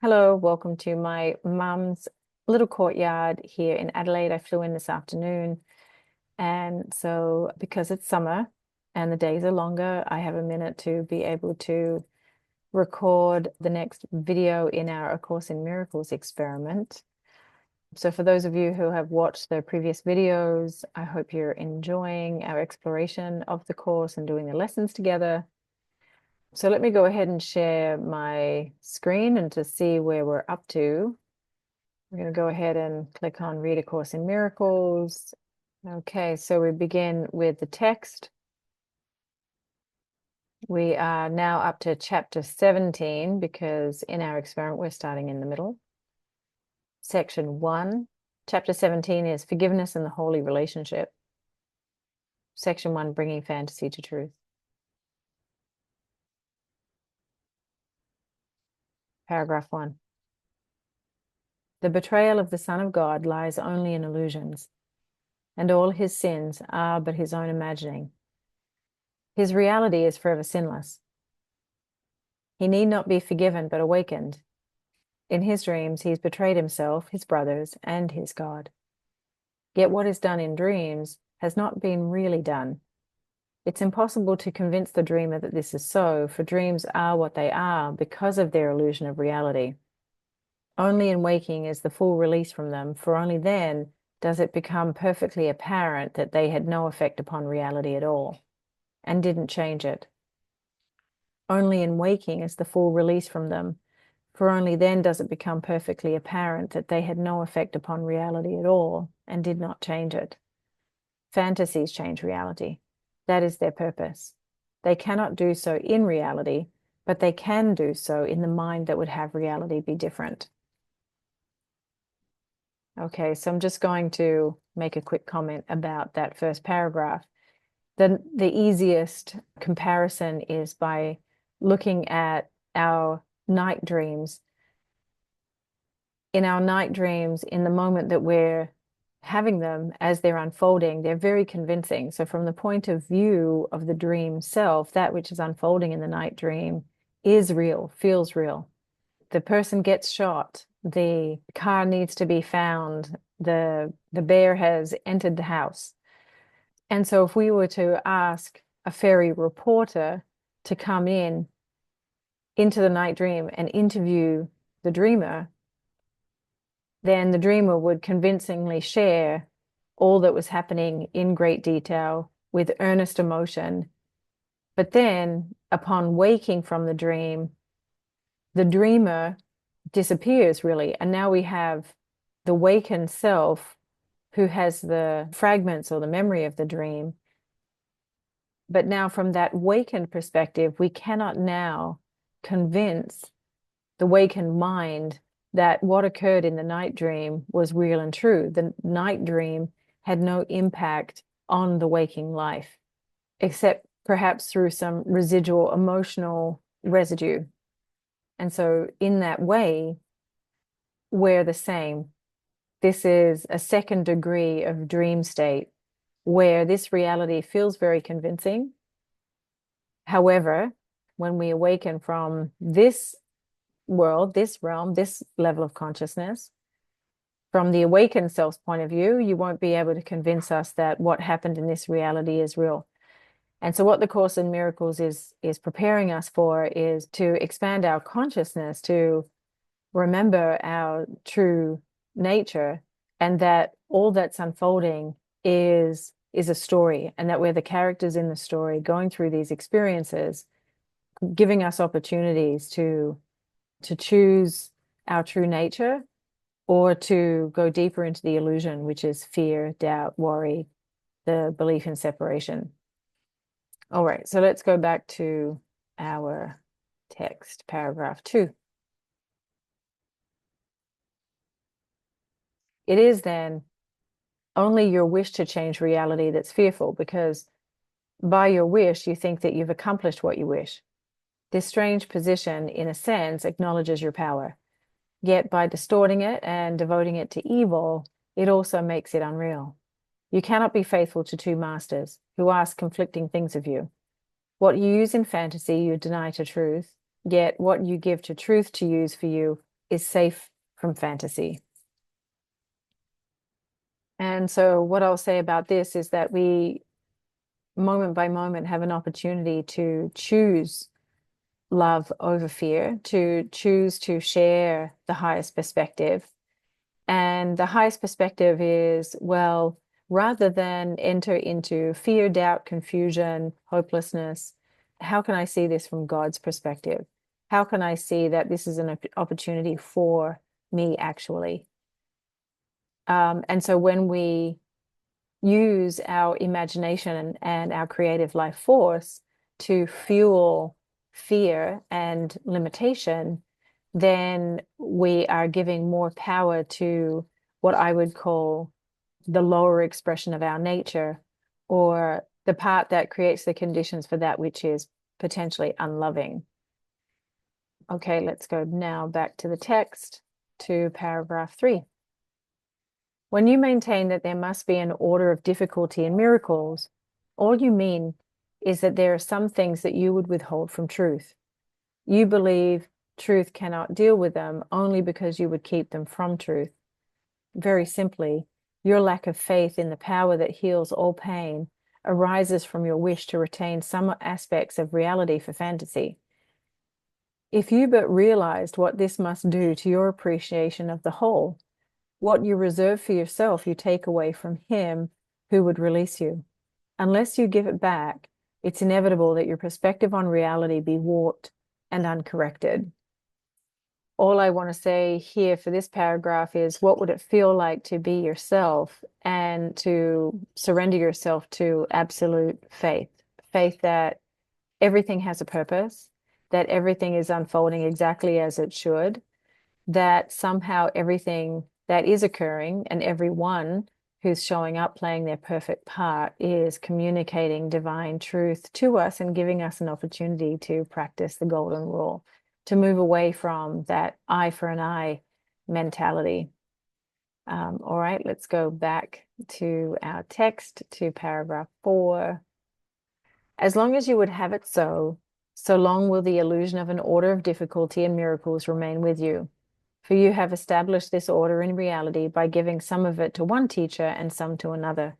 Hello, welcome to my mum's little courtyard here in Adelaide. I flew in this afternoon, and so because it's summer and the days are longer, I have a minute to be able to record the next video in our A Course in Miracles experiment. So for those of you who have watched the previous videos, I hope you're enjoying our exploration of the course and doing the lessons together. So let me go ahead and share my screen and to see where we're up to. We're going to go ahead and click on Read A Course in Miracles. Okay, so we begin with the text. We are now up to chapter 17 because in our experiment we're starting in the middle. Section 1. Chapter 17 is Forgiveness and the Holy Relationship. Section 1, Bringing Fantasy to Truth. Paragraph 1. The betrayal of the Son of God lies only in illusions, and all his sins are but his own imagining. His reality is forever sinless. He need not be forgiven but awakened. In his dreams, he's betrayed himself, his brothers, and his God. Yet what is done in dreams has not been really done. It's impossible to convince the dreamer that this is so, for dreams are what they are because of their illusion of reality. Only in waking is the full release from them, for only then does it become perfectly apparent that they had no effect upon reality at all, and didn't change it. Only in waking is the full release from them, for only then does it become perfectly apparent that they had no effect upon reality at all, and did not change it. Fantasies change reality. That is their purpose. They cannot do so in reality, but they can do so in the mind that would have reality be different. Okay, so I'm just going to make a quick comment about that first paragraph. The easiest comparison is by looking at our night dreams. In our night dreams, in the moment that we're having them as they're unfolding, they're very convincing. So from the point of view of the dream self, that which is unfolding in the night dream is real, feels real. The person gets shot, the car needs to be found, the bear has entered the house. And so if we were to ask a fairy reporter to come into the night dream and interview the dreamer, then the dreamer would convincingly share all that was happening in great detail with earnest emotion. But then upon waking from the dreamer disappears really. And now we have the wakened self who has the fragments or the memory of the dream. But now from that wakened perspective, we cannot now convince the wakened mind that what occurred in the night dream was real and true. The night dream had no impact on the waking life, except perhaps through some residual emotional residue. And so in that way, we're the same. This is a second degree of dream state where this reality feels very convincing. However, when we awaken from this world, this realm, this level of consciousness, from the awakened self's point of view, you won't be able to convince us that what happened in this reality is real. And so what the Course in Miracles is preparing us for is to expand our consciousness, to remember our true nature, and that all that's unfolding is a story, and that we're the characters in the story going through these experiences, giving us opportunities to choose our true nature or to go deeper into the illusion, which is fear, doubt, worry, the belief in separation. All right, so let's go back to our text, paragraph 2. It is then only your wish to change reality that's fearful, because by your wish, you think that you've accomplished what you wish. This strange position, in a sense, acknowledges your power. Yet by distorting it and devoting it to evil, it also makes it unreal. You cannot be faithful to two masters who ask conflicting things of you. What you use in fantasy, you deny to truth, yet what you give to truth to use for you is safe from fantasy. And so what I'll say about this is that we, moment by moment, have an opportunity to choose love over fear, to choose to share the highest perspective. And the highest perspective is, well, rather than enter into fear, doubt, confusion, hopelessness, how can I see this from God's perspective? How can I see that this is an opportunity for me, actually? And so when we use our imagination and our creative life force to fuel fear and limitation, then we are giving more power to what I would call the lower expression of our nature, or the part that creates the conditions for that which is potentially unloving. Okay, let's go now back to the text, to paragraph 3. When you maintain that there must be an order of difficulty in miracles, all you mean is that there are some things that you would withhold from truth. You believe truth cannot deal with them only because you would keep them from truth. Very simply, your lack of faith in the power that heals all pain arises from your wish to retain some aspects of reality for fantasy. If you but realized what this must do to your appreciation of the whole, what you reserve for yourself, you take away from him who would release you. Unless you give it back, it's inevitable that your perspective on reality be warped and uncorrected. All I want to say here for this paragraph is, what would it feel like to be yourself and to surrender yourself to absolute faith? Faith that everything has a purpose, that everything is unfolding exactly as it should, that somehow everything that is occurring and everyone who's showing up playing their perfect part is communicating divine truth to us and giving us an opportunity to practice the golden rule, to move away from that eye for an eye mentality. All right, let's go back to our text, to paragraph 4. As long as you would have it so, so long will the illusion of an order of difficulty and miracles remain with you. For you have established this order in reality by giving some of it to one teacher and some to another.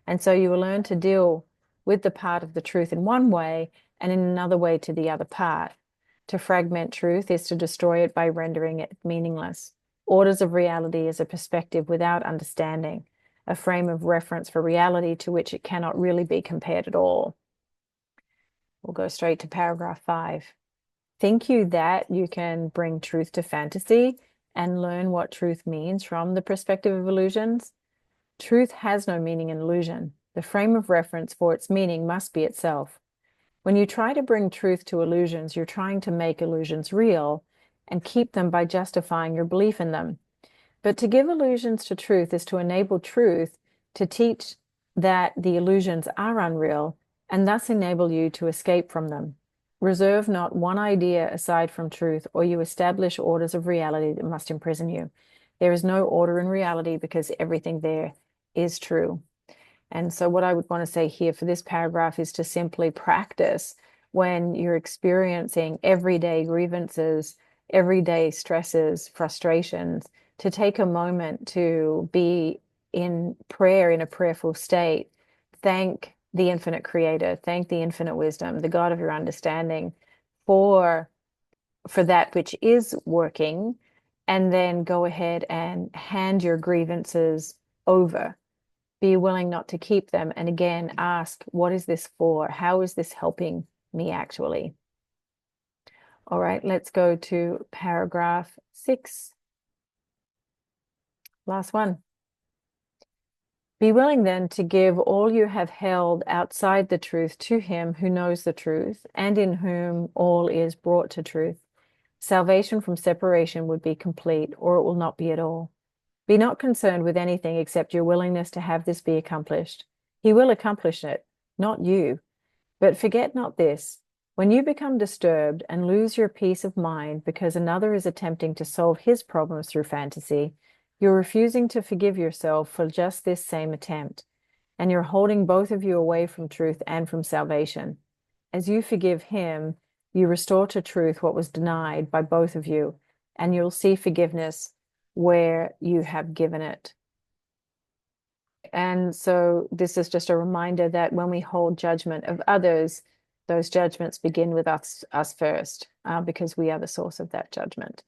And so you will learn to deal with the part of the truth in one way and in another way to the other part. To fragment truth is to destroy it by rendering it meaningless. Orders of reality is a perspective without understanding, a frame of reference for reality to which it cannot really be compared at all. We'll go straight to paragraph 5. Think you that you can bring truth to fantasy and learn what truth means from the perspective of illusions? Truth has no meaning in illusion. The frame of reference for its meaning must be itself. When you try to bring truth to illusions, you're trying to make illusions real and keep them by justifying your belief in them. But to give illusions to truth is to enable truth to teach that the illusions are unreal and thus enable you to escape from them. Reserve not one idea aside from truth, or you establish orders of reality that must imprison you. There is no order in reality because everything there is true. And so what I would want to say here for this paragraph is to simply practice when you're experiencing everyday grievances, everyday stresses, frustrations, to take a moment to be in prayer, in a prayerful state. Thank the infinite creator, thank the infinite wisdom, the God of your understanding for that which is working, and then go ahead and hand your grievances over. Be willing not to keep them. And again, ask, what is this for? How is this helping me actually? All right, let's go to paragraph 6. Last one. Be willing then to give all you have held outside the truth to him who knows the truth and in whom all is brought to truth. Salvation from separation would be complete, or it will not be at all. Be not concerned with anything except your willingness to have this be accomplished. He will accomplish it, not you. But forget not this: when you become disturbed and lose your peace of mind because another is attempting to solve his problems through fantasy, you're refusing to forgive yourself for just this same attempt, and you're holding both of you away from truth and from salvation. As you forgive him, you restore to truth what was denied by both of you, and you'll see forgiveness where you have given it. And so this is just a reminder that when we hold judgment of others, those judgments begin with us first, because we are the source of that judgment.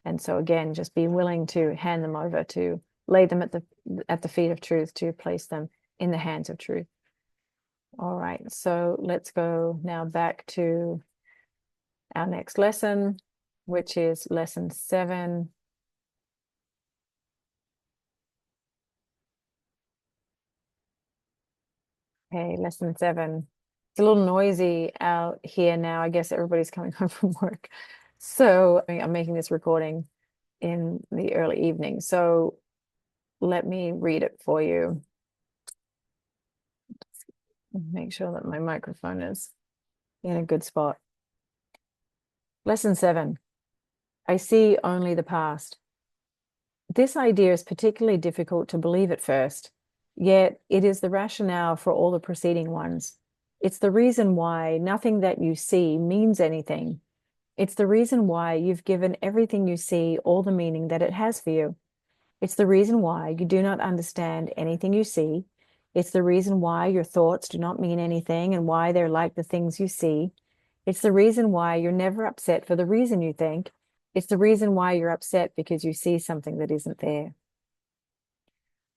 And so again, just be willing to hand them over, to lay them at the feet of truth, to place them in the hands of truth. All right, so let's go now back to our next lesson, which is lesson 7. Okay, lesson 7. It's a little noisy out here now. I guess everybody's coming home from work. So I'm making this recording in the early evening. So let me read it for you. Make sure that my microphone is in a good spot. Lesson 7. I see only the past. This idea is particularly difficult to believe at first, yet it is the rationale for all the preceding ones. It's the reason why nothing that you see means anything. It's the reason why you've given everything you see all the meaning that it has for you. It's the reason why you do not understand anything you see. It's the reason why your thoughts do not mean anything and why they're like the things you see. It's the reason why you're never upset for the reason you think. It's the reason why you're upset because you see something that isn't there.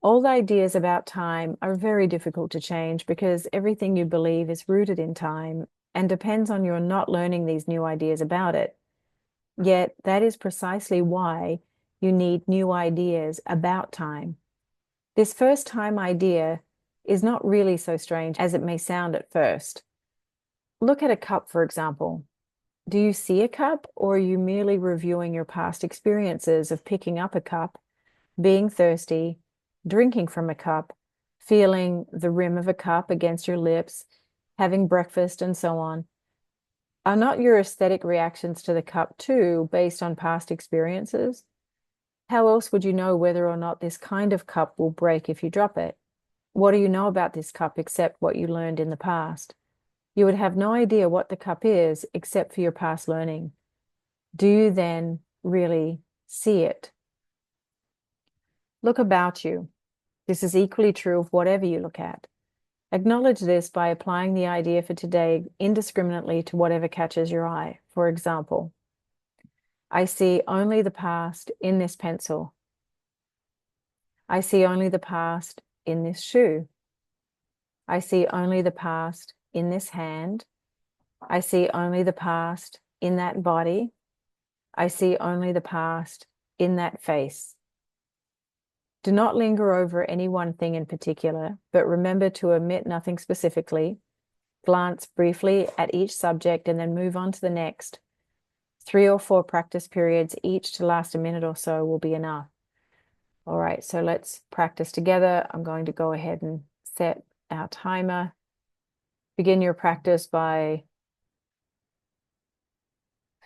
Old ideas about time are very difficult to change because everything you believe is rooted in time and depends on your not learning these new ideas about it. Yet that is precisely why you need new ideas about time. This first time idea is not really so strange as it may sound at first. Look at a cup, for example. Do you see a cup, or are you merely reviewing your past experiences of picking up a cup, being thirsty, drinking from a cup, feeling the rim of a cup against your lips, having breakfast, and so on? Are not your aesthetic reactions to the cup too based on past experiences? How else would you know whether or not this kind of cup will break if you drop it? What do you know about this cup except what you learned in the past? You would have no idea what the cup is except for your past learning. Do you then really see it? Look about you. This is equally true of whatever you look at. Acknowledge this by applying the idea for today indiscriminately to whatever catches your eye. For example, I see only the past in this pencil. I see only the past in this shoe. I see only the past in this hand. I see only the past in that body. I see only the past in that face. Do not linger over any one thing in particular, but remember to omit nothing specifically. Glance briefly at each subject and then move on to the next. 3 or 4 practice periods, each to last a minute or so, will be enough. All right, so let's practice together. I'm going to go ahead and set our timer. Begin your practice by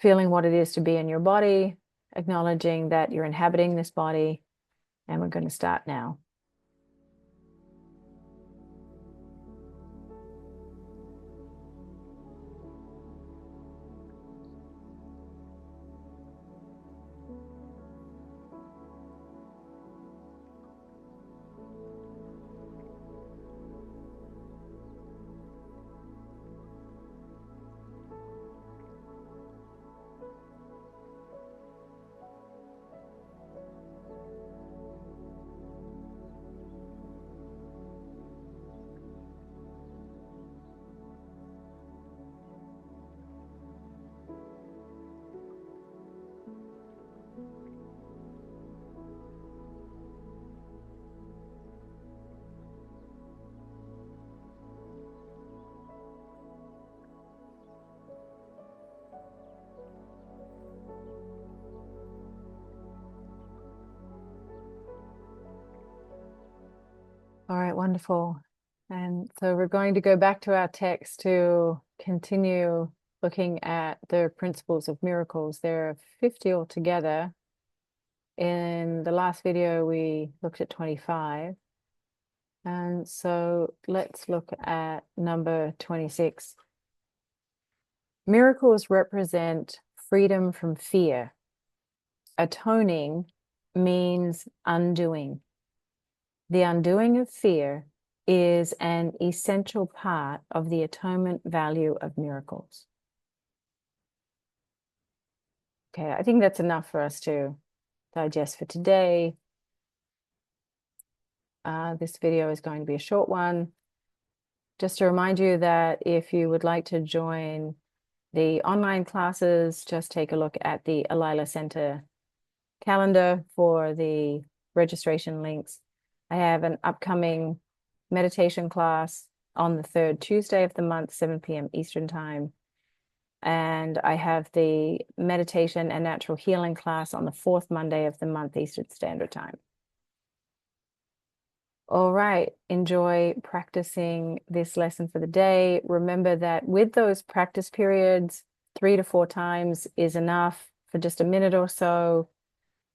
feeling what it is to be in your body, acknowledging that you're inhabiting this body, and we're going to start now. All right, wonderful. And so we're going to go back to our text to continue looking at the principles of miracles. There are 50 altogether. In the last video, we looked at 25. And so let's look at number 26. Miracles represent freedom from fear. atoning means undoing. The undoing of fear is an essential part of the atonement value of miracles. Okay, I think that's enough for us to digest for today. This video is going to be a short one. Just to remind you that if you would like to join the online classes, just take a look at the Alila Center calendar for the registration links. I have an upcoming meditation class on the 3rd Tuesday of the month, 7 p.m. Eastern Time. And I have the meditation and natural healing class on the 4th Monday of the month, Eastern Standard Time. All right, enjoy practicing this lesson for the day. Remember that with those practice periods, 3 to 4 times is enough for just a minute or so.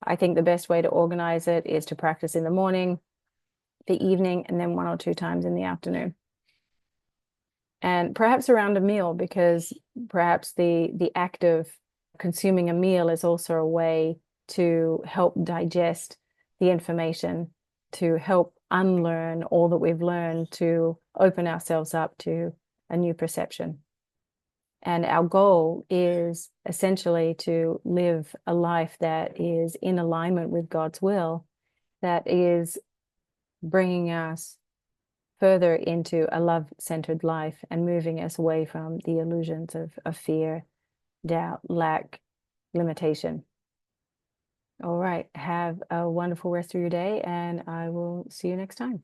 I think the best way to organize it is to practice in the morning, the evening, and then 1 or 2 times in the afternoon. And perhaps around a meal, because perhaps the act of consuming a meal is also a way to help digest the information, to help unlearn all that we've learned, to open ourselves up to a new perception. And our goal is essentially to live a life that is in alignment with God's will, that is bringing us further into a love-centered life and moving us away from the illusions of fear, doubt, lack, limitation. All right, have a wonderful rest of your day, and I will see you next time.